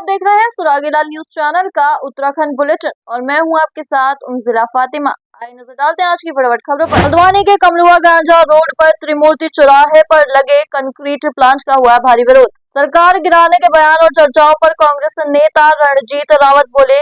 देख रहे हैं सुरागीलाल न्यूज चैनल का उत्तराखंड बुलेटिन और मैं हूं आपके साथ उमजिला फातिमा। आइए नजर डालते हैं आज की फटाफट खबरों पर। हल्द्वानी के कमलुआ गांजा रोड पर त्रिमूर्ति चौराहे पर लगे कंक्रीट प्लांट का हुआ भारी विरोध। सरकार गिराने के बयान और चर्चाओं पर कांग्रेस नेता रणजीत रावत बोले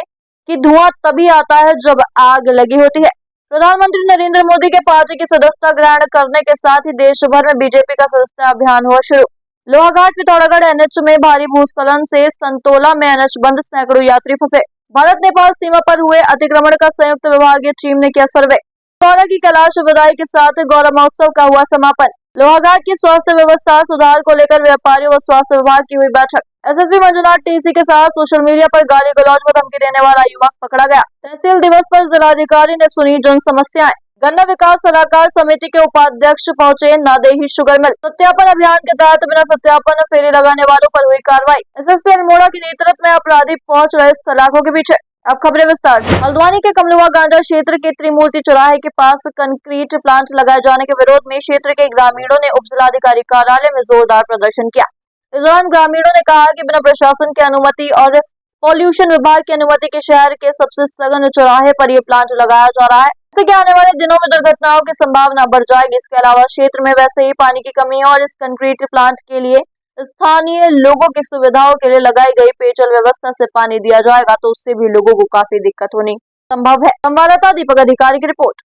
कि धुआं तभी आता है जब आग लगी होती है। प्रधानमंत्री नरेंद्र मोदी के पार्टी की सदस्यता ग्रहण करने के साथ ही देश भर में बीजेपी का सदस्यता अभियान हुआ शुरू। लोहाघाट पिथौरागढ़ एनएच में भारी भूस्खलन से संतोला में एनएच बंद, सैकड़ों यात्री फंसे। भारत नेपाल सीमा पर हुए अतिक्रमण का संयुक्त विभागीय टीम ने किया सर्वे। पिथौरा की कैलाश विदाई के साथ गौरव महोत्सव का हुआ समापन। लोहाघाट की स्वास्थ्य व्यवस्था सुधार को लेकर व्यापारियों व स्वास्थ्य विभाग की हुई बैठक। एसएसपी मंजुनाथ टीसी के साथ सोशल मीडिया पर गाली गलौज व धमकी देने वाला युवक पकड़ा गया। तहसील दिवस पर जिलाधिकारी ने सुनी जन समस्याएं। गन्ना विकास सलाहकार समिति के उपाध्यक्ष पहुंचे नादेही शुगर मिल। सत्यापन अभियान के तहत बिना सत्यापन फेरी लगाने वालों पर हुई कार्रवाई। एसएसपी अल्मोड़ा के नेतृत्व में अपराधी पहुंच रहे सलाखों के पीछे। अब खबरें विस्तार से। हल्द्वानी के कमलुआ गांजा क्षेत्र के त्रिमूर्ति चौराहे के पास कंक्रीट प्लांट लगाए जाने के विरोध में क्षेत्र के ग्रामीणों ने उप जिलाधिकारी कार्यालय में जोरदार प्रदर्शन किया। इस दौरान ग्रामीणों ने कहा कि बिना प्रशासन की अनुमति और पॉल्यूशन विभाग की अनुमति के शहर के सबसे सघन चौराहे पर यह प्लांट लगाया जा रहा है, जिससे आने वाले दिनों में दुर्घटनाओं की संभावना बढ़ जाएगी। इसके अलावा क्षेत्र में वैसे ही पानी की कमी है और इस कंक्रीट प्लांट के लिए स्थानीय लोगों की सुविधाओं के लिए लगाई गई पेयजल व्यवस्था से पानी दिया जाएगा तो उससे भी लोगों को काफी दिक्कत होनी संभव है। संवाददाता दीपक अधिकारी की रिपोर्ट।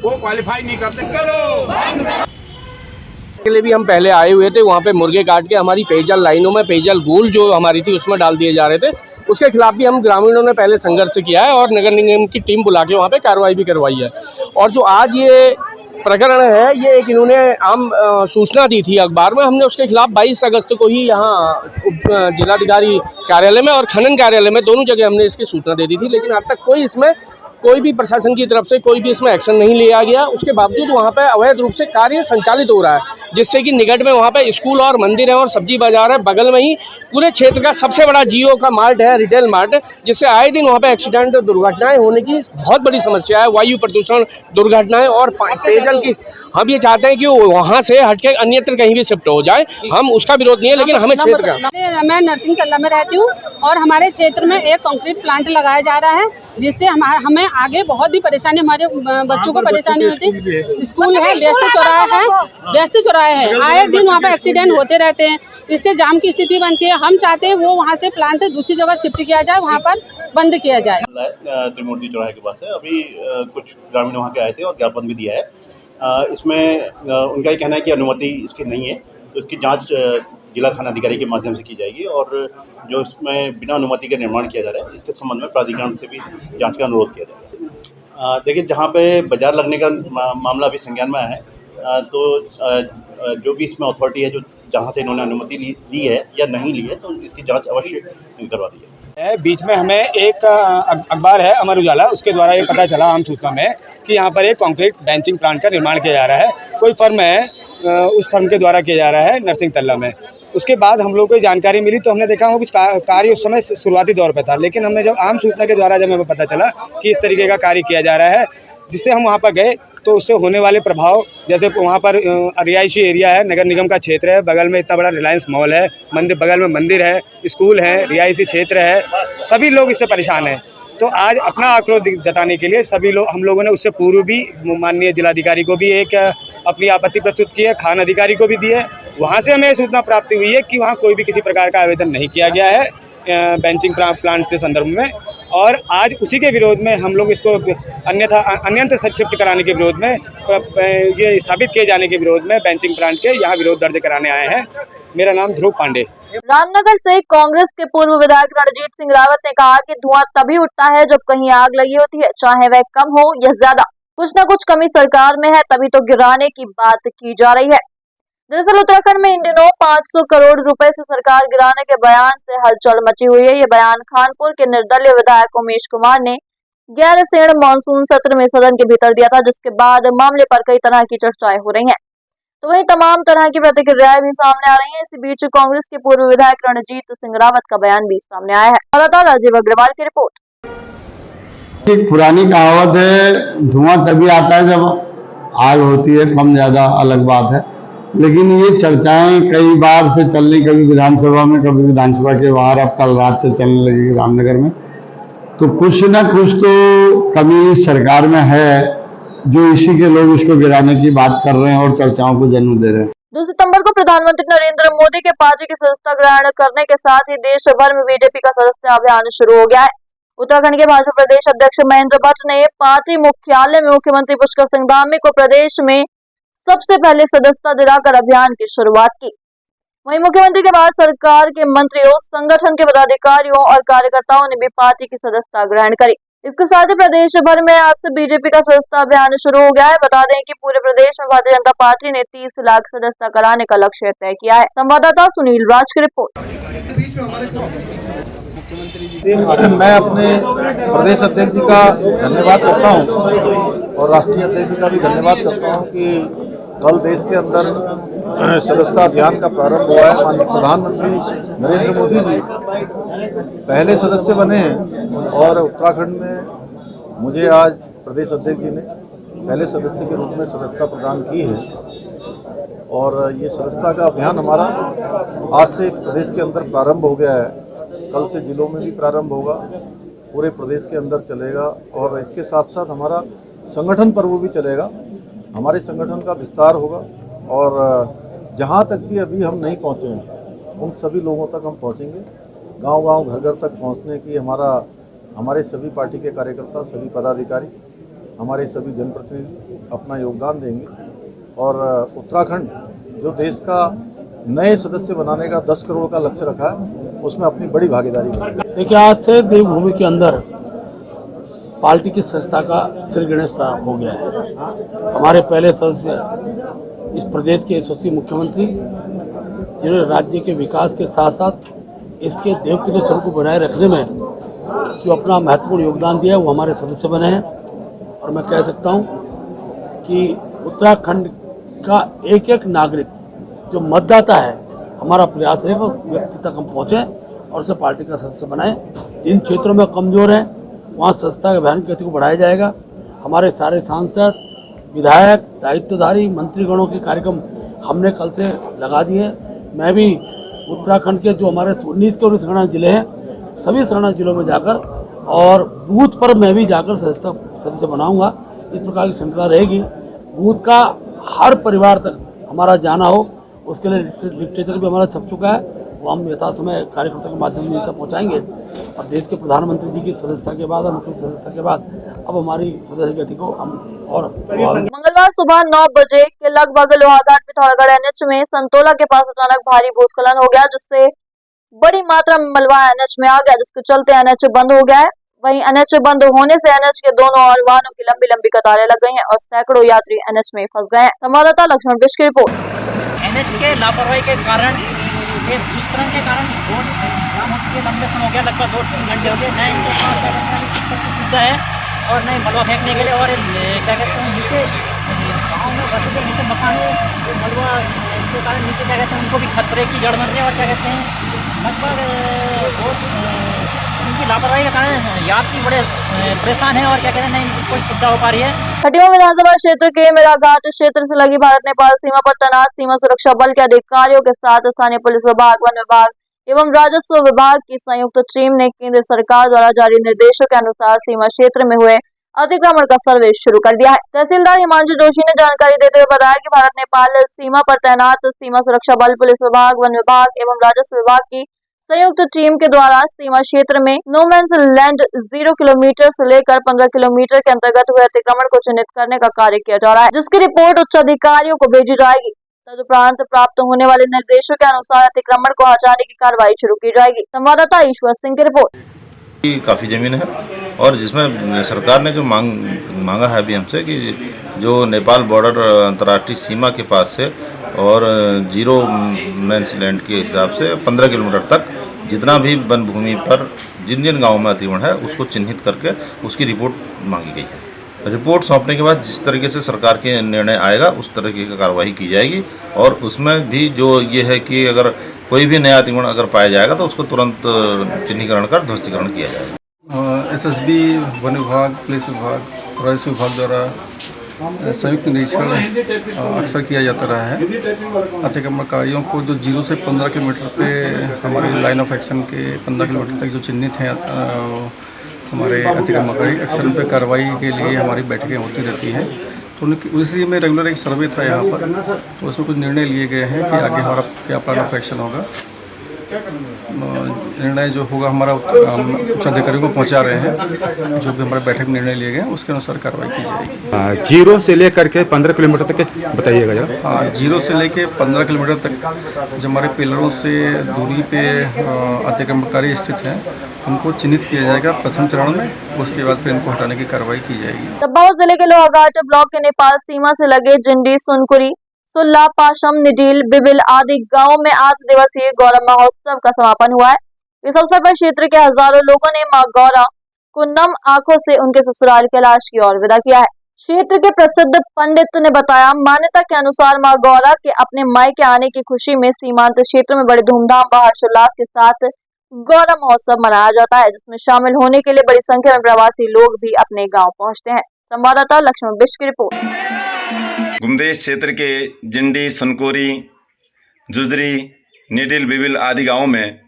वो क्वालिफाई नहीं कर सकते के लिए भी हम पहले आए हुए थे, वहाँ पे मुर्गे काट के हमारी पेयजल लाइनों में पेयजल गूल जो हमारी थी उसमें डाल दिए जा रहे थे। उसके खिलाफ भी हम ग्रामीणों ने पहले संघर्ष किया है और नगर निगम की टीम बुला के वहाँ पे कार्रवाई भी करवाई है। और जो आज ये प्रकरण है, ये एक इन्होंने आम सूचना दी थी अखबार में, हमने उसके खिलाफ 22 अगस्त को ही यहाँ जिलाधिकारी कार्यालय में और खनन कार्यालय में दोनों जगह हमने इसकी सूचना दे दी थी, लेकिन अब तक कोई भी प्रशासन की तरफ से कोई भी इसमें एक्शन नहीं लिया गया। उसके बावजूद वहाँ पे अवैध रूप से कार्य संचालित हो रहा है, जिससे कि निकट में वहाँ पे स्कूल और मंदिर है और सब्जी बाजार है। बगल में ही पूरे क्षेत्र का सबसे बड़ा जियो का मार्ट है, रिटेल मार्ट, जिससे आए दिन वहाँ पे एक्सीडेंट दुर्घटनाएं होने की बहुत बड़ी समस्या है। वायु प्रदूषण, दुर्घटनाएं और पेयजल की हम ये चाहते हैं कि वहाँ से हटके अन्यत्र कहीं भी शिफ्ट हो जाए। हम उसका विरोध नहीं है, लेकिन हमें क्षेत्र का। मैं नरसिंह तल्ला में रहती हूँ और हमारे क्षेत्र में एक कंक्रीट प्लांट लगाया जा रहा है, जिससे हमें आगे बहुत भी परेशानी, हमारे बच्चों को परेशानी होती है। स्कूल है, व्यस्त चौराहे है, आए दिन वहाँ पे एक्सीडेंट होते रहते हैं, इससे जाम की स्थिति बनती है। हम चाहते हैं वो वहाँ से प्लांट दूसरी जगह शिफ्ट किया जाए, वहाँ पर बंद किया जाए। त्रिमूर्ति चौराहे के पास है, अभी कुछ ग्रामीण वहाँ के आए थे और ज्ञापन भी दिया है। इसमें उनका ये कहना है कि अनुमति इसकी नहीं है, तो इसकी जांच जिला थाना अधिकारी के माध्यम से की जाएगी और जो इसमें बिना अनुमति के निर्माण किया जा रहा है इसके संबंध में प्राधिकरण से भी जांच का अनुरोध किया जाएगा। देखिए, जहाँ पे बाजार लगने का मामला अभी संज्ञान में आया है, तो जो भी इसमें अथॉरिटी है, जो जहाँ से इन्होंने अनुमति ली है या नहीं ली है, तो इसकी जाँच अवश्य करवा दी है। बीच में हमें एक अखबार है अमर उजाला, उसके द्वारा ये पता चला आम सूचना में कि यहाँ पर एक कंक्रीट बेंचिंग प्लांट का निर्माण किया जा रहा है। कोई फर्म है, उस फर्म के द्वारा किया जा रहा है नरसिंह तल्ला में। उसके बाद हम लोग को जानकारी मिली तो हमने देखा वो कुछ कार्य उस समय शुरुआती दौर पर था, लेकिन हमने जब आम सूचना के द्वारा जब हमें पता चला कि इस तरीके का कार्य किया जा रहा है, जिससे हम वहाँ पर गए तो उससे होने वाले प्रभाव, जैसे वहाँ पर रिहायशी एरिया है, नगर निगम का क्षेत्र है, बगल में इतना बड़ा रिलायंस मॉल है, मंदिर बगल में मंदिर है, स्कूल है, रिहायशी क्षेत्र है, सभी लोग इससे परेशान हैं। तो आज अपना आक्रोश जताने के लिए सभी लोग, हम लोगों ने उससे पूर्व भी माननीय जिलाधिकारी को भी एक अपनी आपत्ति प्रस्तुत की है, खान अधिकारी को भी दी है। वहाँ से हमें सूचना प्राप्ति हुई है कि वहाँ कोई भी किसी प्रकार का आवेदन नहीं किया गया है बेंचिंग प्लांट के संदर्भ में, और आज उसी के विरोध में हम लोग इसको अन्यत्र शिफ्ट कराने के विरोध में, ये स्थापित किए जाने के विरोध में बेंचिंग प्लांट के यहाँ विरोध दर्ज कराने आए हैं। मेरा नाम ध्रुव पांडे। रामनगर से कांग्रेस के पूर्व विधायक रणजीत सिंह रावत ने कहा कि धुआं तभी उठता है जब कहीं आग लगी होती है, चाहे वह कम हो या ज्यादा। कुछ न कुछ कमी सरकार में है, तभी तो गिराने की बात की जा रही है। दरअसल उत्तराखंड में इन दिनों 500 करोड़ रुपए से सरकार गिराने के बयान से हलचल मची हुई है। ये बयान खानपुर के निर्दलीय विधायक उमेश कुमार ने गैरसैंण मानसून सत्र में सदन के भीतर दिया था, जिसके बाद मामले पर कई तरह की चर्चाएं हो रही हैं, तो वहीं तमाम तरह की प्रतिक्रियाएं भी सामने आ रही हैं। इसी बीच कांग्रेस के पूर्व विधायक रणजीत सिंह रावत का बयान भी सामने आया है। लगातार राजीव अग्रवाल की रिपोर्ट। एक पुरानी कहावत है, धुआं तभी आता है जब आग होती है, कम ज्यादा अलग बात है। लेकिन ये चर्चाएं कई बार से चल रही, कभी विधानसभा में, कभी विधानसभा के बाहर, अब कल रात से चलने लगी रामनगर में। तो कुछ न कुछ तो कमी सरकार में है, जो इसी के लोग इसको गिराने की बात कर रहे हैं और चर्चाओं को जन्म दे रहे हैं। 2 सितंबर को प्रधानमंत्री नरेंद्र मोदी के पार्टी की सदस्यता ग्रहण करने के साथ ही देश भर में बीजेपी का सदस्यता अभियान शुरू हो गया है। उत्तराखंड के भाजपा प्रदेश अध्यक्ष महेंद्र भट्ट ने पार्टी मुख्यालय में मुख्यमंत्री पुष्कर सिंह धामी को प्रदेश में सबसे पहले सदस्यता दिलाकर अभियान की शुरुआत की। वहीं मुख्यमंत्री के बाद सरकार के मंत्रियों, संगठन के पदाधिकारियों और कार्यकर्ताओं ने भी पार्टी की सदस्यता ग्रहण करी। इसके साथ ही प्रदेश भर में आज से बीजेपी का सदस्यता अभियान शुरू हो गया है। बता दें कि पूरे प्रदेश में भारतीय जनता पार्टी ने 30 लाख सदस्यता कराने का लक्ष्य तय किया है। संवाददाता सुनील राज की रिपोर्ट। मैं अपने प्रदेश अध्यक्ष जी का धन्यवाद करता हूं और राष्ट्रीय अध्यक्ष जी का भी धन्यवाद करता हूं कि कल देश के अंदर सदस्यता अभियान का प्रारंभ हुआ है। माननीय प्रधानमंत्री नरेंद्र मोदी जी पहले सदस्य बने हैं और उत्तराखंड में मुझे आज प्रदेश अध्यक्ष जी ने पहले सदस्य के रूप में सदस्यता प्रदान की है। और ये सदस्यता का अभियान हमारा आज से प्रदेश के अंदर प्रारंभ हो गया है। कल से जिलों में भी प्रारंभ होगा, पूरे प्रदेश के अंदर चलेगा और इसके साथ साथ हमारा संगठन पर्व भी चलेगा। हमारे संगठन का विस्तार होगा और जहाँ तक भी अभी हम नहीं पहुँचे हैं उन सभी लोगों तक हम पहुँचेंगे। गांव-गांव, घर-घर तक पहुँचने की हमारे सभी पार्टी के कार्यकर्ता, सभी पदाधिकारी, हमारे सभी जनप्रतिनिधि अपना योगदान देंगे और उत्तराखंड जो देश का नए सदस्य बनाने का 10 करोड़ का लक्ष्य रखा है उसमें अपनी बड़ी भागीदारी करेंगे। देखिए, आज से देवभूमि के अंदर पार्टी की सदस्यता का श्री गणेश प्रारंभ हो गया है। हमारे पहले सदस्य इस प्रदेश के यशस्वी मुख्यमंत्री, जिन्होंने राज्य के विकास के साथ साथ इसके देवतुल्य स्वरूप को बनाए रखने में जो अपना महत्वपूर्ण योगदान दिया है, वो हमारे सदस्य बने हैं। और मैं कह सकता हूँ कि उत्तराखंड का एक एक नागरिक जो मतदाता है, हमारा प्रयास रहेगा उस व्यक्ति तक हम पहुँचें और उसे पार्टी का सदस्य बनाएं। जिन क्षेत्रों में कमज़ोर हैं वहाँ सदस्यता के अभियान की गति को बढ़ाया जाएगा। हमारे सारे सांसद, विधायक, दायित्वधारी, मंत्रीगणों के कार्यक्रम हमने कल से लगा दिए। मैं भी उत्तराखंड के जो हमारे 19 के 19 जिले हैं, सभी 19 जिलों में जाकर और बूथ पर मैं भी जाकर सदस्य बनाऊंगा। इस प्रकार की श्रृंखला रहेगी। बूथ का हर परिवार तक हमारा जाना हो, उसके लिए लिटरेचर भी हमारा छप चुका है, वो हम यथा समय कार्यकर्ता के माध्यम से तक पहुँचाएंगे। और देश के प्रधानमंत्री जी की सदस्यता के बाद और मुख्यमंत्री सदस्यता के बाद अब हमारी सदस्य गति को हम और मंगलवार सुबह 9 बजे के लगभग लोहाघाट पिथौरागढ़ एनएच में संतोला के पास अचानक भारी भूस्खलन हो गया, जिससे बड़ी मात्रा में मलबा एनएच में आ गया, जिसके चलते एनएच बंद हो गया है। वहीं एनएच बंद होने से एनएच के दोनों ओर वाहनों की लंबी लंबी कतारें लग गई हैं और सैकड़ों यात्री एनएच में फंस गए हैं। संवाददाता लक्ष्मण बिष्ट की रिपोर्ट। एनएच के लापरवाही के कारण, ये भूस्खलन के कारण रोड जाम हो चुकी है। लंबे समय हो गया, लगभग 2-3 घंटे हो गए। न इनके पास सुविधा है और न मलबा फेंकने के लिए। और क्या कहते हैं, नीचे गाँव में बसे जो नीचे मकान है, मलबा इसके कारण नीचे क्या कहते हैं उनको भी खतरे की जड़ बन रही है। और क्या कहते हैं, लगभग बहुत इनकी लापरवाही के कारण यात्री बड़े परेशान हैं और क्या कहते हैं, नहीं कोई सुविधा हो पा रही है। खटिया विधानसभा क्षेत्र के मेराघाट क्षेत्र से लगी भारत नेपाल सीमा पर तैनात सीमा सुरक्षा बल के अधिकारियों के साथ स्थानीय पुलिस विभाग, वन विभाग एवं राजस्व विभाग की संयुक्त टीम ने केंद्र सरकार द्वारा जारी निर्देशों के अनुसार सीमा क्षेत्र में हुए अतिक्रमण का सर्वे शुरू कर दिया है। तहसीलदार हिमांशु जोशी ने जानकारी देते हुए बताया कि भारत नेपाल सीमा पर तैनात सीमा सुरक्षा बल, पुलिस विभाग, वन विभाग एवं राजस्व विभाग की संयुक्त टीम के द्वारा सीमा क्षेत्र में नो मैंस लैंड 0 किलोमीटर से लेकर 15 किलोमीटर के अंतर्गत हुए अतिक्रमण को चिन्हित करने का कार्य किया जा रहा है, जिसकी रिपोर्ट उच्च अधिकारियों को भेजी जाएगी। तदुपरांत प्राप्त होने वाले निर्देशों के अनुसार अतिक्रमण को हटाने की कार्रवाई शुरू की जाएगी। संवाददाता ईश्वर सिंह की रिपोर्ट। काफ़ी ज़मीन है और जिसमें सरकार ने जो मांगा है अभी हमसे कि जो नेपाल बॉर्डर अंतर्राष्ट्रीय सीमा के पास से और 0 मैंस लैंड के हिसाब से 15 किलोमीटर तक जितना भी वन भूमि पर जिन जिन गाँवों में अतिक्रमण है उसको चिन्हित करके उसकी रिपोर्ट मांगी गई है। रिपोर्ट सौंपने के बाद जिस तरीके से सरकार के निर्णय आएगा उस तरीके की कार्रवाई की जाएगी। और उसमें भी जो ये है कि अगर कोई भी नया अतिक्रमण अगर पाया जाएगा तो उसको तुरंत चिन्हीकरण कर ध्वस्तीकरण किया जाएगा। एसएसबी, वन विभाग, पुलिस विभाग, राजस्व विभाग द्वारा संयुक्त निरीक्षण अक्सर किया जाता रहा है। अतिक्रमणकारियों को जो 0 से 15 किलोमीटर पे हमारी लाइन ऑफ एक्शन के 15 किलोमीटर तक जो चिन्हित हैं हमारे अतिक्रमणकारी, अक्सर उन पर कार्रवाई के लिए हमारी बैठकें होती रहती हैं। तो उसी में रेगुलर एक सर्वे था यहाँ पर, तो उसमें कुछ निर्णय लिए गए हैं कि आगे हमारा क्या प्लान ऑफ एक्शन होगा। निर्णय जो होगा हमारा उच्च अधिकारियों को पहुँचा रहे हैं, जो भी हमारे बैठक में निर्णय लिए गए हैं उसके अनुसार कार्रवाई की जाएगी। 0 से लेकर के 15 किलोमीटर तक बताइएगा जरा। हाँ, 0 से लेके 15 किलोमीटर तक जो हमारे पिलरों से दूरी पे अतिक्रमणकारी स्थित हैं उनको चिन्हित किया जाएगा प्रथम चरण में, उसके बाद फिर इनको हटाने की कार्रवाई की जाएगी। चंपावत जिले के लोहाघाट ब्लॉक के नेपाल सीमा से लगे जिंडी, सुनकुरी, सुल्ला, पाशम, निडील, बिबिल आदि गांवों में 8 दिवसीय गौरा महोत्सव का समापन हुआ है। इस अवसर पर क्षेत्र के हजारों लोगों ने मां गौरा को नम आंखों से उनके ससुराल कैलाश की ओर विदा किया है। क्षेत्र के प्रसिद्ध पंडित ने बताया, मान्यता के अनुसार मां गौरा के अपने मायके आने की खुशी में सीमांत क्षेत्र में बड़े धूमधाम व हर्षोल्लास के साथ गौरा महोत्सव मनाया जाता है, जिसमें शामिल होने के लिए बड़ी संख्या में प्रवासी लोग भी अपने गाँव पहुँचते हैं। संवाददाता लक्ष्मण बिष्ट की रिपोर्ट। गुमदेश क्षेत्र के जिंडी, सुनकोरी, जुजरी, निडिल, बिबिल आदि गांवों में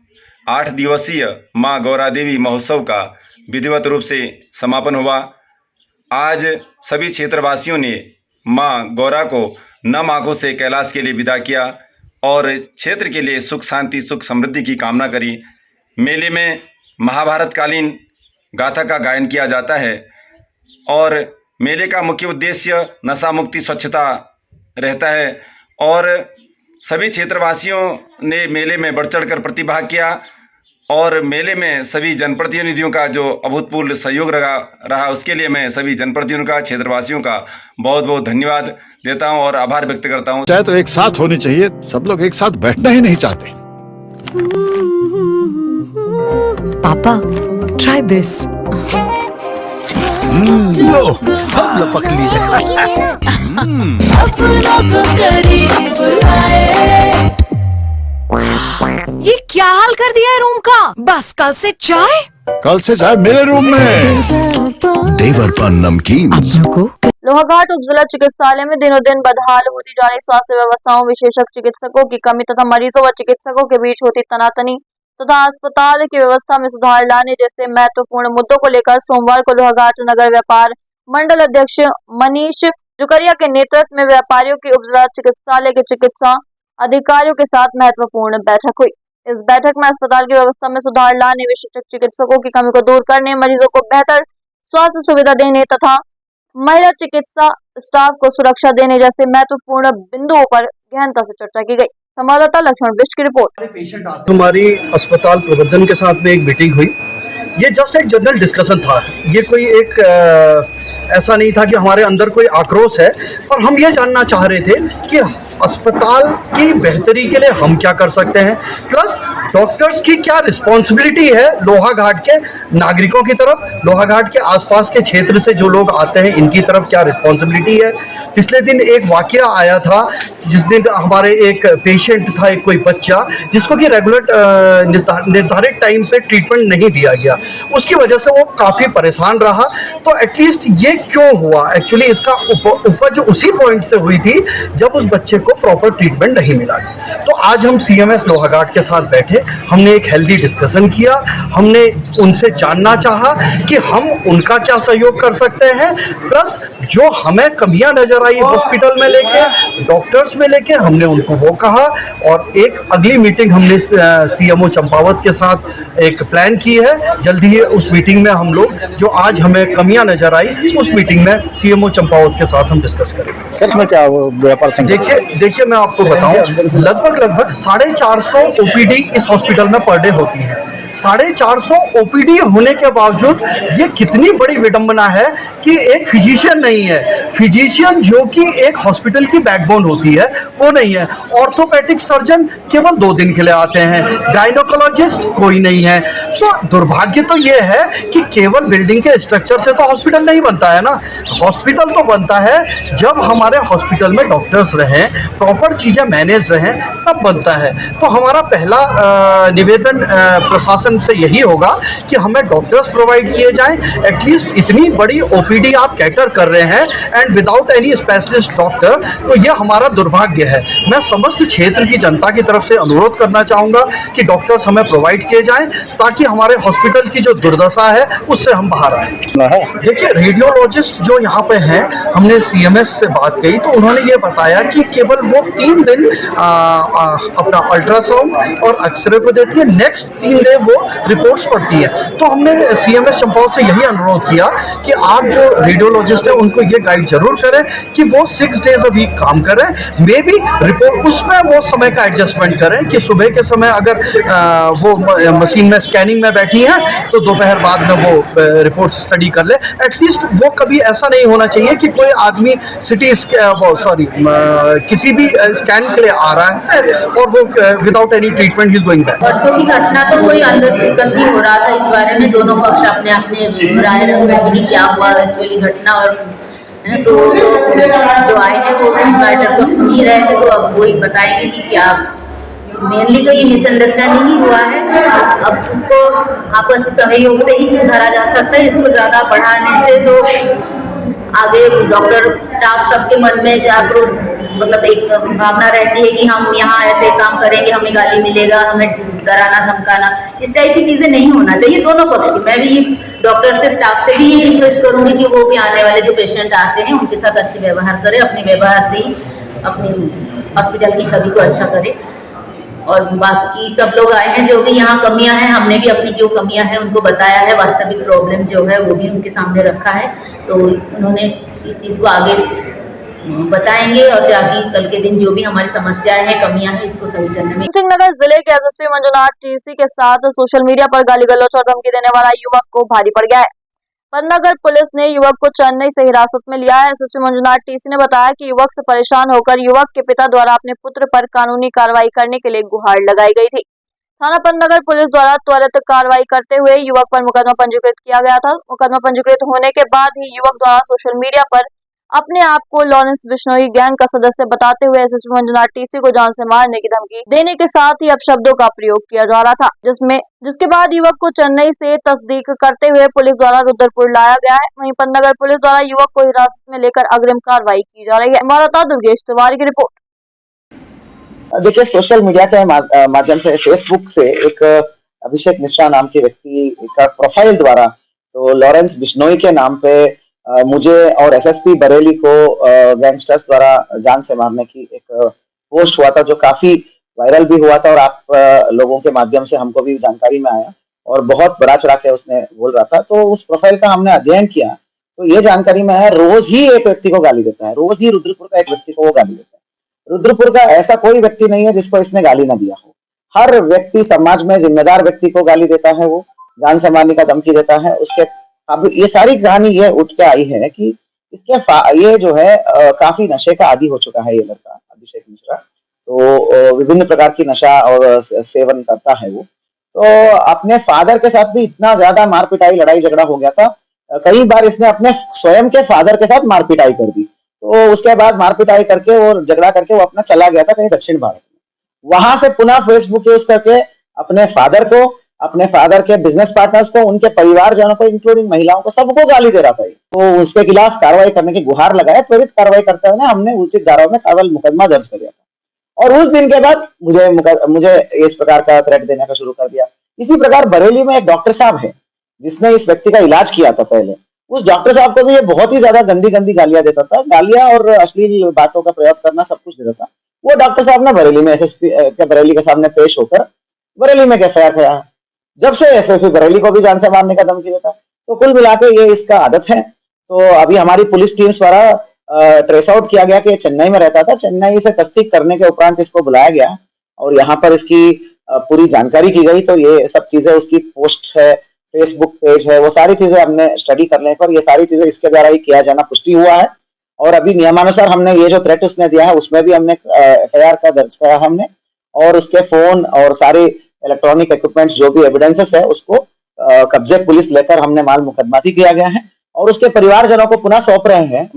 8 दिवसीय मां गौरा देवी महोत्सव का विधिवत रूप से समापन हुआ। आज सभी क्षेत्रवासियों ने मां गौरा को नम आंखों से कैलाश के लिए विदा किया और क्षेत्र के लिए सुख शांति, सुख समृद्धि की कामना करी। मेले में महाभारतकालीन गाथा का गायन किया जाता है और मेले का मुख्य उद्देश्य नशा मुक्ति, स्वच्छता रहता है और सभी क्षेत्रवासियों ने मेले में बढ़ चढ़कर प्रतिभाग किया और मेले में सभी जनप्रतिनिधियों का जो अभूतपूर्व सहयोग रहा उसके लिए मैं सभी जनप्रतिनिधियों का, क्षेत्रवासियों का बहुत बहुत धन्यवाद देता हूं और आभार व्यक्त करता हूं। चाहे तो एक साथ होनी चाहिए, सब लोग एक साथ बैठना ही नहीं चाहते। पापा, ट्राई दिस। लो, सब लपक लिए। ये क्या हाल कर दिया है रूम का? बस कल से चाय मेरे रूम में। देवर पर नमकीन। लोहाघाट उपजिला चिकित्सालय में दिनों दिन बदहाल होती जा रही स्वास्थ्य व्यवस्थाओं, विशेषज्ञ चिकित्सकों की कमी तथा मरीजों व चिकित्सकों के बीच होती तनातनी तथा अस्पताल की व्यवस्था में सुधार लाने जैसे महत्वपूर्ण मुद्दों को लेकर सोमवार को लोहाघाट नगर व्यापार मंडल अध्यक्ष मनीष जुकरिया के नेतृत्व में व्यापारियों की उपजिला चिकित्सालय के चिकित्सा अधिकारियों के साथ महत्वपूर्ण बैठक हुई। इस बैठक में अस्पताल की व्यवस्था में सुधार लाने, विशेषज्ञ चिकित्सकों की कमी को दूर करने, मरीजों को बेहतर स्वास्थ्य सुविधा देने तथा महिला चिकित्सा स्टाफ को सुरक्षा देने जैसे महत्वपूर्ण बिंदुओं पर गहनता से चर्चा की गई। संवाददाता लक्ष्मण बिष्ट की रिपोर्ट। हमारी अस्पताल प्रबंधन के साथ में एक मीटिंग हुई। ये जस्ट एक जनरल डिस्कशन था, ये कोई एक ऐसा नहीं था कि हमारे अंदर कोई आक्रोश है, पर हम ये जानना चाह रहे थे कि अस्पताल की बेहतरी के लिए हम क्या कर सकते हैं, प्लस डॉक्टर्स की क्या रिस्पॉन्सिबिलिटी है लोहाघाट के नागरिकों की तरफ, लोहाघाट के आसपास के क्षेत्र से जो लोग आते हैं इनकी तरफ क्या रिस्पॉन्सिबिलिटी है। पिछले दिन एक वाकया आया था जिस दिन हमारे एक पेशेंट था, एक कोई बच्चा जिसको कि रेगुलर निर्धारित टाइम पे ट्रीटमेंट नहीं दिया गया, उसकी वजह से वो काफ़ी परेशान रहा। तो एटलीस्ट ये क्यों हुआ, एक्चुअली इसका उपज उसी पॉइंट से हुई थी जब उस बच्चे को प्रॉपर ट्रीटमेंट नहीं मिला। तो आज हम CMS लोहाघाट के साथ बैठे, हमने एक हेल्दी डिस्कशन किया, हमने उनसे जानना चाहा कि हम उनका क्या सहयोग कर सकते हैं, प्लस जो हमें कमियां नजर आई हॉस्पिटल में लेके, डॉक्टर्स में लेके, हमने उनको वो कहा। और एक अगली मीटिंग हमने CMO चंपावत के साथ एक प्लान की है। जल्दी ही उस मीटिंग में हम लोग जो आज हमें कमियां नजर आई उस मीटिंग में CMO चंपावत के साथ हम डिस्कस करेंगे। इसमें क्या व्यापार देखिए मैं आपको बताऊं, लगभग 450 OPD इस हॉस्पिटल में पर डे होती है। 450 OPD होने के बावजूद ये कितनी बड़ी विडंबना है कि एक फिजिशियन नहीं है। फिजिशियन जो कि एक हॉस्पिटल की बैकबोन होती है वो नहीं है। ऑर्थोपेडिक सर्जन केवल 2 दिन के लिए आते हैं, गायनोकोलॉजिस्ट कोई नहीं है। तो दुर्भाग्य तो ये है कि केवल बिल्डिंग के स्ट्रक्चर से तो हॉस्पिटल नहीं बनता है ना। हॉस्पिटल तो बनता है जब हमारे हॉस्पिटल में डॉक्टर्स रहें, प्रॉपर चीज़ें मैनेज रहें, तब बनता है। तो हमारा पहला निवेदन प्रशासन से यही होगा कि हमें डॉक्टर्स प्रोवाइड किए जाएं। एटलीस्ट इतनी बड़ी ओपीडी आप कैटर कर रहे हैं and without any specialist doctor, तो ये हमारा दुर्भाग्य है। मैं समस्त क्षेत्र की जनता की तरफ से अनुरोध करना चाहूँगा कि डॉक्टर्स हमें प्रोवाइड किए जाएं ताकि हमारे हॉस्पिटल की जो दुर्दशा है उससे हम बाहर आए। देखिए, रेडियोलॉजिस्ट जो यहाँ पे हैं, हमने सीएमएस से बात की तो उन्होंने ये बताया कि केवल वो 3 दिन अपना अल्ट्रासाउंड और एक्सरे को देती है, नेक्स्ट 3 दिन वो रिपोर्ट्स पढ़ती है। तो हमने सीएमएस चंपावत से यही अनुरोध किया कि आप जो रेडियोलॉजिस्ट हैं उनको ये गाइड जरूर करें कि वो 6 डेज अ वीक काम करें। मे बी रिपोर्ट उसमें वो समय का एडजस्टमेंट करें कि सुबह के समय अगर वो मशीन में स्कैनिंग में बैठी है तो दोपहर बाद में वो रिपोर्ट स्टडी कर ले। एटलीस्ट वो कभी ऐसा नहीं होना चाहिए कि कोई आदमी किसी भी स्कैन के लिए आ रहा है और वो without any treatment he is going back. परसों की घटना तो कोई अंदर डिस्कस ही हो रहा था इस बारे में, दोनों पक्ष अपने अपने राय रख रहे थे कि क्या हुआ एक्चुअली घटना, और तो जो आए हैं वो उस मैटर को सुन ही रहे थे, तो अब वही बताएंगे कि क्या मेनली तो ये मिसअंडरस्टैंडिंग ही हुआ है। अब उसको आपसी सहयोग से ही सुधारा जा सकता है। इसको ज़्यादा बढ़ाने से तो आगे डॉक्टर स्टाफ सबके मन में जागरूक मतलब एक भावना रहती है कि हम यहाँ ऐसे काम करेंगे, हमें गाली मिलेगा, हमें डराना धमकाना, इस टाइप की चीज़ें नहीं होना चाहिए दोनों पक्ष की। मैं भी डॉक्टर से स्टाफ से भी ये रिक्वेस्ट करूँगी कि वो भी आने वाले जो पेशेंट आते हैं उनके साथ अच्छे व्यवहार करें, अपने व्यवहार से ही अपनी हॉस्पिटल की छवि को अच्छा करें। और बाकी सब लोग आए हैं, जो भी यहाँ कमियां हैं हमने भी अपनी जो कमियां हैं उनको बताया है, वास्तविक प्रॉब्लम जो है वो भी उनके सामने रखा है, तो उन्होंने इस चीज़ को आगे बताएंगे और जाके कल के दिन जो भी हमारी समस्याएं हैं, कमियां हैं, इसको सही करने में। नगर जिले के एसएसपी मंजुनाथ टीसी के साथ सोशल मीडिया पर गाली गलौज और धमकी देने वाला युवक को भारी पड़ गया है। पंतनगर पुलिस ने युवक को चेन्नई से हिरासत में लिया है। एसएसपी मंजुनाथ टीसी ने बताया कि युवक से परेशान होकर युवक के पिता द्वारा अपने पुत्र पर कानूनी कार्रवाई करने के लिए गुहार लगाई गई थी। थाना पंतनगर पुलिस द्वारा त्वरित कार्रवाई करते हुए युवक पर मुकदमा पंजीकृत किया गया था। मुकदमा पंजीकृत होने के बाद ही युवक द्वारा सोशल मीडिया पर अपने आप को लॉरेंस बिश्नोई गैंग का सदस्य बताते हुए एसएसपी मंजुनाथ टीसी को जान से मारने की धमकी देने के साथ ही अपशब्दों का प्रयोग किया जा रहा था, जिसके बाद युवक को चेन्नई से तस्दीक करते हुए पुलिस द्वारा रुद्रपुर लाया गया है। वहीं पंतनगर पुलिस द्वारा युवक को हिरासत में लेकर अग्रिम कार्रवाई की जा रही है। संवाददाता दुर्गेश तिवारी की रिपोर्ट। देखिए, सोशल मीडिया के माध्यम से फेसबुक से एक अभिषेक मिश्रा नाम के व्यक्ति का प्रोफाइल द्वारा तो लॉरेंस बिश्नोई के नाम पे मुझे और एसएसपी बरेली को गैंगस्टर्स द्वारा जान से मारने की एक पोस्ट हुआ था, जो काफी वायरल भी हुआ था और आप लोगों के माध्यम से हमको भी जानकारी में आया और बहुत बड़ा चढ़ा के उसने बोल रहा था। तो उस प्रोफाइल का हमने अध्ययन किया तो ये जानकारी में है, रोज ही एक व्यक्ति को गाली देता है, रोज ही रुद्रपुर का एक व्यक्ति को वो गाली देता है। रुद्रपुर का ऐसा कोई व्यक्ति नहीं है जिसको इसने गाली ना दिया हो। हर व्यक्ति समाज में जिम्मेदार व्यक्ति को गाली देता है, वो जान से मारने का धमकी देता है। उसके अब ये सारी कहानी ये उठ के आई है कि इसके ये जो है काफी नशे का आदी हो चुका है ये लड़का अभिषेक मिश्रा। तो विभिन्न प्रकार की नशा और सेवन करता है वो। तो अपने फादर के साथ भी इतना ज्यादा मार पिटाई लड़ाई झगड़ा हो गया था, कई बार इसने अपने स्वयं के फादर के साथ मार पिटाई कर दी। तो उसके बाद मार पिटाई करके और झगड़ा करके वो अपना चला गया था कहीं दक्षिण भारत में। वहां से पुनः फेसबुक यूज करके अपने फादर को, अपने फादर के बिजनेस पार्टनर्स को, उनके परिवारजनों को, इंक्लूडिंग महिलाओं को, सबको गाली दे रहा था। तो उसके खिलाफ कार्रवाई करने की गुहार लगाया। त्वरित कार्रवाई करते हुए हमने उचित धाराओं में कार्रवाई मुकदमा दर्ज कर दिया था और उस दिन के बाद मुझे इस प्रकार का थ्रेट देने का शुरू कर दिया। इसी प्रकार बरेली में एक डॉक्टर साहब है जिसने इस व्यक्ति का इलाज किया था पहले। उस डॉक्टर साहब को भी ये बहुत ही ज्यादा गंदी गंदी गालियां देता था, गालियां और अश्लील बातों का प्रयोग करना सब कुछ देता था। वो डॉक्टर साहब ने बरेली में एसएसपी के बरेली के सामने पेश होकर बरेली में एफआईआर कराया। जब से एसएसपी बरेली को भी जान से मारने का धमकी देता। तो कुल मिलाकर ये इसका आदत है। तो अभी हमारी पुलिस टीम द्वारा ट्रेस आउट किया गया कि चेन्नई में रहता था। चेन्नई से तस्दीक करने के उपरांत इसको बुलाया गया और यहाँ पर इसकी पूरी जानकारी की गई। तो ये सब चीजें, उसकी पोस्ट है, फेसबुक पेज है, वो सारी चीजें हमने स्टडी करने पर ये सारी चीजें इसके द्वारा ही किया जाना पुष्टि हुआ है। और अभी नियमानुसार हमने ये जो थ्रेट उसने दिया है उसमें भी हमने एफआईआर का दर्ज किया हमने, और उसके फोन और सारे इलेक्ट्रॉनिक इक्विपमेंट्स जो भी एविडेंसेस है उसको कब्जे पुलिस लेकर हमने माल मुकदमाती किया गया है और उसके परिवारजनों को पुनः सौंप रहे हैं।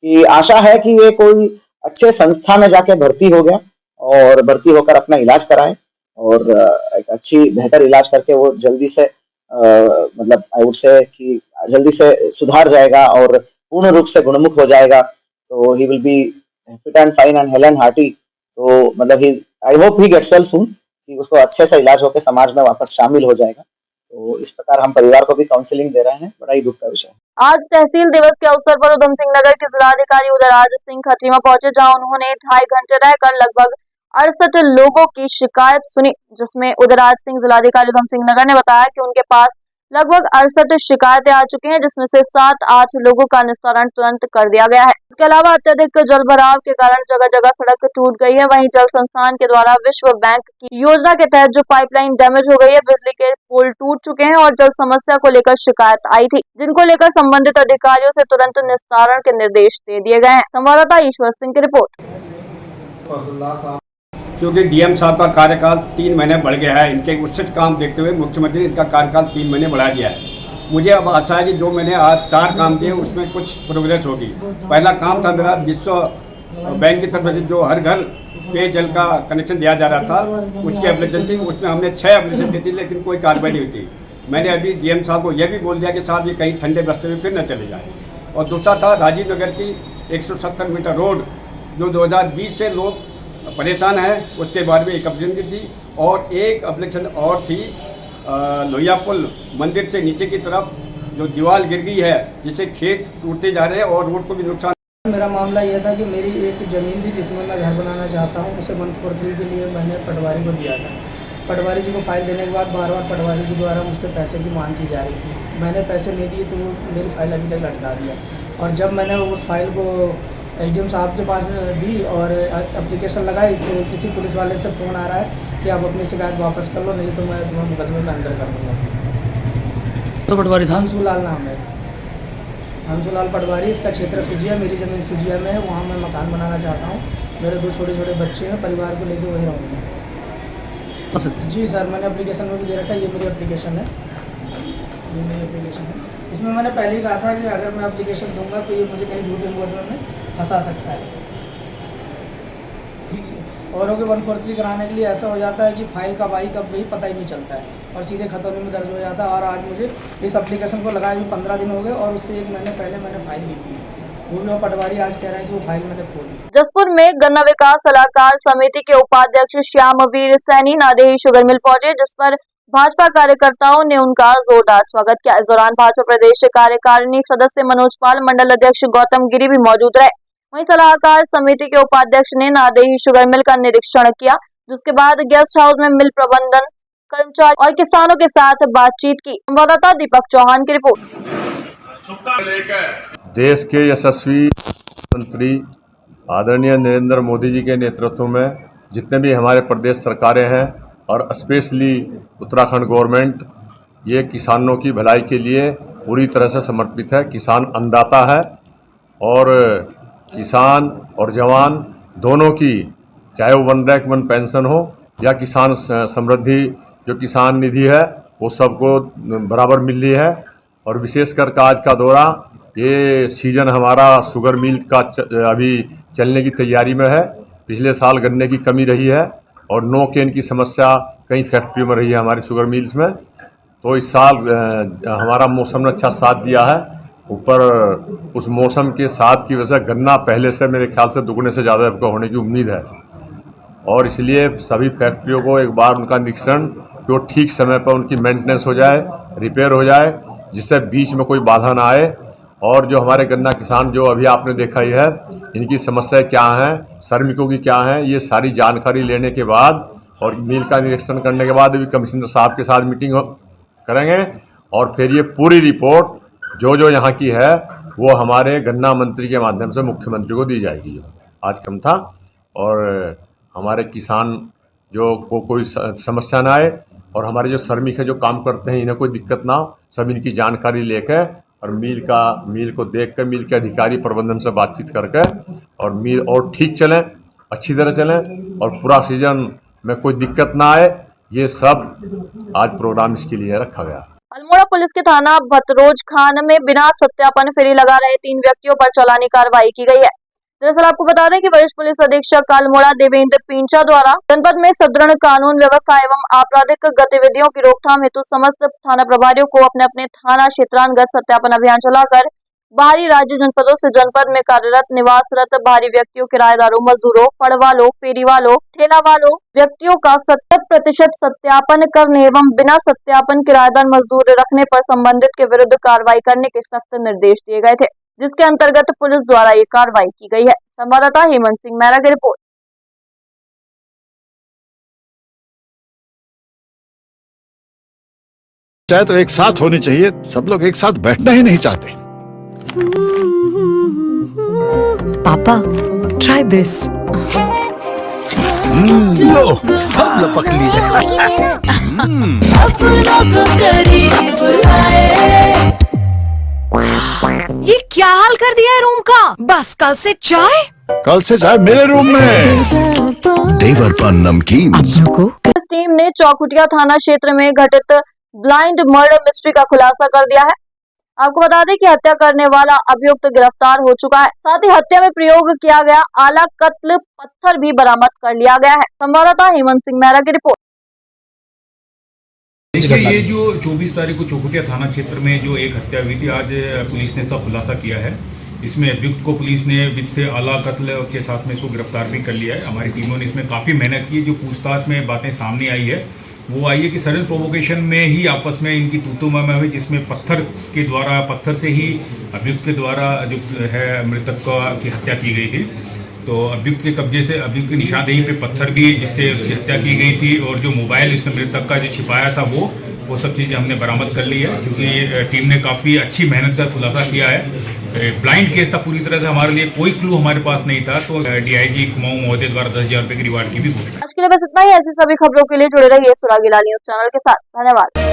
कि आशा है कि ये कोई अच्छे संस्था में जाके भर्ती हो गया और भर्ती होकर अपना इलाज कराएं और एक अच्छी बेहतर इलाज करके वो जल्दी से मतलब आई वुड से कि जल्दी से सुधार जाएगा और पूर्ण रूप से गुणमुख हो जाएगा। तो he will be fit and fine and hale and hearty. तो मतलब he I hope he gets well soon, कि उसको अच्छे से इलाज होकर समाज में वापस शामिल हो जाएगा। तो इस प्रकार हम परिवार को भी काउंसलिंग दे रहे हैं। बड़ा ही दुख का विषय है। आज तहसील दिवस के अवसर पर उधम सिंह नगर के जिलाधिकारी उदयराज सिंह खटीमा पहुंचे, जहां उन्होंने 2.5 घंटे रहकर लगभग 68 लोगों की शिकायत सुनी, जिसमें उदयराज सिंह जिलाधिकारी उधम सिंह नगर ने बताया कि उनके पास लगभग 68 शिकायतें आ चुकी हैं, जिसमें से 7-8 लोगों का निस्तारण तुरंत कर दिया गया है। इसके अलावा अत्यधिक जल भराव के कारण जगह जगह सड़क टूट गई है। वहीं जल संस्थान के द्वारा विश्व बैंक की योजना के तहत जो पाइपलाइन डैमेज हो गई है, बिजली के पोल टूट चुके हैं और जल समस्या को लेकर शिकायत आई थी, जिनको लेकर संबंधित अधिकारियों से तुरंत निस्तारण के निर्देश दे दिए गए हैं। संवाददाता ईश्वर सिंह की रिपोर्ट। क्योंकि डीएम साहब का कार्यकाल 3 महीने बढ़ गया है, इनके उचित काम देखते हुए मुख्यमंत्री ने इनका कार्यकाल 3 महीने बढ़ा दिया है। मुझे अब आशा है कि जो मैंने आज 4 काम किए उसमें कुछ प्रोग्रेस होगी। पहला काम था मेरा विश्व बैंक की तरफ से जो हर घर पेयजल का कनेक्शन दिया जा रहा था, उसकी एप्लीकेशन थी, उसमें हमने 6 एप्लीकेशन दी थी, लेकिन कोई कार्रवाई नहीं हुई थी। मैंने अभी डीएम साहब को यह भी बोल दिया कि साहब ये कहीं ठंडे बस्ते में फिर न चले जाए। और दूसरा था राजीव नगर की 170 मीटर रोड जो 2020 से लोग परेशान है, उसके बारे में एक एप्लीकेशन की थी। और एक एप्लीकेशन और थी लोहिया पुल मंदिर से नीचे की तरफ जो दीवार गिर गई है, जिससे खेत टूटते जा रहे हैं और रोड को भी नुकसान। मेरा मामला यह था कि मेरी एक ज़मीन थी जिसमें मैं घर बनाना चाहता हूँ, उसे 143 के लिए मैंने पटवारी को दिया था। पटवारी जी को फाइल देने के बाद बार बार पटवारी जी द्वारा मुझसे पैसे की मांग की जा रही थी। मैंने पैसे नहीं दिए तो वो मेरी फाइल अभी तक लटका दिया। और जब मैंने उस फाइल को एसडीएम साहब के पास दी और एप्लीकेशन लगाई तो किसी पुलिस वाले से फ़ोन आ रहा है कि आप अपनी शिकायत वापस कर लो, नहीं तो मैं तुम्हें मुकदमे में अंदर कर दूँगा। तो पटवारी था हंसूलाल नाम है, हंसूलाल पटवारी। इसका क्षेत्र सुजिया, मेरी ज़मीन सुजिया में है, वहाँ मैं मकान बनाना चाहता हूँ। मेरे 2 छोटे छोटे बच्चे हैं, परिवार को लेकर वहीं रहूँगा। जी सर, मैंने एप्लीकेशन में भी दे रखा है, ये मेरी एप्लीकेशन है, ये मेरी एप्लीकेशन है। इसमें मैंने पहले ही कहा था कि अगर मैं एप्लीकेशन दूंगा तो ये मुझे कहीं झूठे मुकदमे में फंसा सकता है। औरों के 143 कराने के लिए ऐसा हो जाता है कि फाइल कब आई कब गई पता ही नहीं चलता है और सीधे खतौनी में दर्ज हो जाता है। और आज मुझे इस एप्लीकेशन को लगाए हुए 15 दिन हो गए और उससे 1 महीने पहले मैंने फाइल दी थी। वो पटवारी आज कह रहा है कि वो फाइल मैंने खो दी। जसपुर में गन्ना विकास सलाहकार समिति के उपाध्यक्ष श्यामवीर सैनी नादेही शुगर मिल पहुंचे, जिस पर भाजपा कार्यकर्ताओं ने उनका जोरदार स्वागत किया। इस दौरान भाजपा प्रदेश कार्यकारिणी सदस्य मनोज पाल, मंडल अध्यक्ष गौतम गिरी भी मौजूद रहे। वहीं सलाहकार समिति के उपाध्यक्ष ने नादेही शुगर मिल का निरीक्षण किया, जिसके बाद गेस्ट हाउस में मिल प्रबंधन कर्मचारी और किसानों के साथ बातचीत की। संवाददाता दीपक चौहान की रिपोर्ट। देश के यशस्वी मंत्री आदरणीय नरेंद्र मोदी जी के नेतृत्व में जितने भी हमारे प्रदेश सरकारें हैं और स्पेशली उत्तराखंड गवर्नमेंट, ये किसानों की भलाई के लिए पूरी तरह से समर्पित है। किसान अन्नदाता है और किसान और जवान दोनों की, चाहे वो 1 रैंक 1 पेंशन हो या किसान समृद्धि जो किसान निधि है, वो सबको बराबर मिल रही है। और विशेषकर आज का दौरा, ये सीजन हमारा शुगर मिल का अभी चलने की तैयारी में है। पिछले साल गन्ने की कमी रही है और नो केन की समस्या कई फैक्ट्रियों में रही है हमारी शुगर मिल्स में। तो इस साल हमारा मौसम ने अच्छा साथ दिया है। ऊपर उस मौसम के साथ की वजह से गन्ना पहले से मेरे ख्याल से दुगने से ज़्यादा होने की उम्मीद है। और इसलिए सभी फैक्ट्रियों को एक बार उनका निरीक्षण, जो ठीक समय पर उनकी मेंटेनेंस हो जाए, रिपेयर हो जाए, जिससे बीच में कोई बाधा ना आए। और जो हमारे गन्ना किसान जो अभी आपने देखा ही है, इनकी समस्याएं क्या हैं, श्रमिकों की क्या हैं, ये सारी जानकारी लेने के बाद और मिल का निरीक्षण करने के बाद भी कमिश्नर साहब के साथ मीटिंग करेंगे और फिर ये पूरी रिपोर्ट जो यहाँ की है वो हमारे गन्ना मंत्री के माध्यम से मुख्यमंत्री को दी जाएगी। आज कम था और हमारे किसान जो को कोई समस्या ना आए और हमारे जो श्रमिक है जो काम करते हैं, इन्हें कोई दिक्कत ना हो, सब इनकी जानकारी लेकर और मिल को देख कर मिल के अधिकारी प्रबंधन से बातचीत करके और मिल और ठीक चलें, अच्छी तरह चलें और पूरा सीजन में कोई दिक्कत ना आए। ये सब आज प्रोग्राम इसके लिए रखा गया। अल्मोड़ा पुलिस के थाना भतरोज खान में बिना सत्यापन फेरी लगा रहे 3 व्यक्तियों पर चालानी कार्रवाई की गई है। दरअसल आपको बता दें कि वरिष्ठ पुलिस अधीक्षक अल्मोड़ा देवेंद्र पिंचा द्वारा जनपद में सुदृढ़ कानून व्यवस्था एवं आपराधिक गतिविधियों की रोकथाम हेतु समस्त थाना प्रभारियों को अपने अपने थाना क्षेत्रांतर्गत सत्यापन अभियान चलाकर बाहरी राज्य जनपदों से जनपद में कार्यरत निवासरत बाहरी व्यक्तियों, किराएदारों, मजदूरों, फड़वालों, फेरी वालों, ठेला वालों व्यक्तियों का 70% सत्यापन करने एवं बिना सत्यापन किराएदार मजदूर रखने पर संबंधित के विरुद्ध कार्रवाई करने के सख्त निर्देश दिए गए थे, जिसके अंतर्गत पुलिस द्वारा ये कार्रवाई की गई है। संवाददाता हेमंत सिंह मेहरा की रिपोर्ट। चाहे तो एक साथ होनी चाहिए, सब लोग एक साथ बैठना ही नहीं चाहते। पापा, try this. लो, सब लपक लीजिए। ये क्या हाल कर दिया है रूम का? बस कल से चाय? कल से चाय मेरे रूम में। देवर पान नमकीन। पुलिस टीम ने चौखुटिया थाना क्षेत्र में घटित ब्लाइंड मर्डर मिस्ट्री का खुलासा कर दिया है। आपको बता दें कि हत्या करने वाला अभियुक्त गिरफ्तार हो चुका है। साथ ही हत्या में प्रयोग किया गया आला कत्ल पत्थर भी बरामद कर लिया गया है। संवाददाता हेमंत सिंह मेहरा की रिपोर्ट। देखिए, ये जो 24 तारीख को चौखुटिया थाना क्षेत्र में जो एक हत्या हुई थी, आज पुलिस ने सब खुलासा किया है। इसमें अभियुक्त को पुलिस ने वित्त आला कत्ल के साथ में इसको गिरफ्तार भी कर लिया है। हमारी टीमों ने इसमें काफ़ी मेहनत की है। जो पूछताछ में बातें सामने आई है वो आई है कि सडन प्रोवोकेशन में ही आपस में इनकी तूतू मैम हुई, जिसमें पत्थर से ही अभियुक्त के द्वारा जो है मृतक की हत्या की गई थी। तो अभियुक्त के कब्जे से अभियुक्त की निशानदेही पे पत्थर भी जिससे उसकी हत्या की गई थी, और जो मोबाइल इसमें मृतक का जो छिपाया था वो सब चीज़ें हमने बरामद कर ली है, क्योंकि टीम ने काफ़ी अच्छी मेहनत का खुलासा किया है। ब्लाइंड केस था पूरी तरह से, हमारे लिए कोई क्लू हमारे पास नहीं था। तो डीआईजी कुमाऊं महोदय द्वारा 10,000 रुपये की रिवार्ड की भी घोषणा। आज के लिए बस इतना ही। ऐसी सभी खबरों के लिए जुड़े रहिए सुरागी लाल न्यूज चैनल के साथ। धन्यवाद।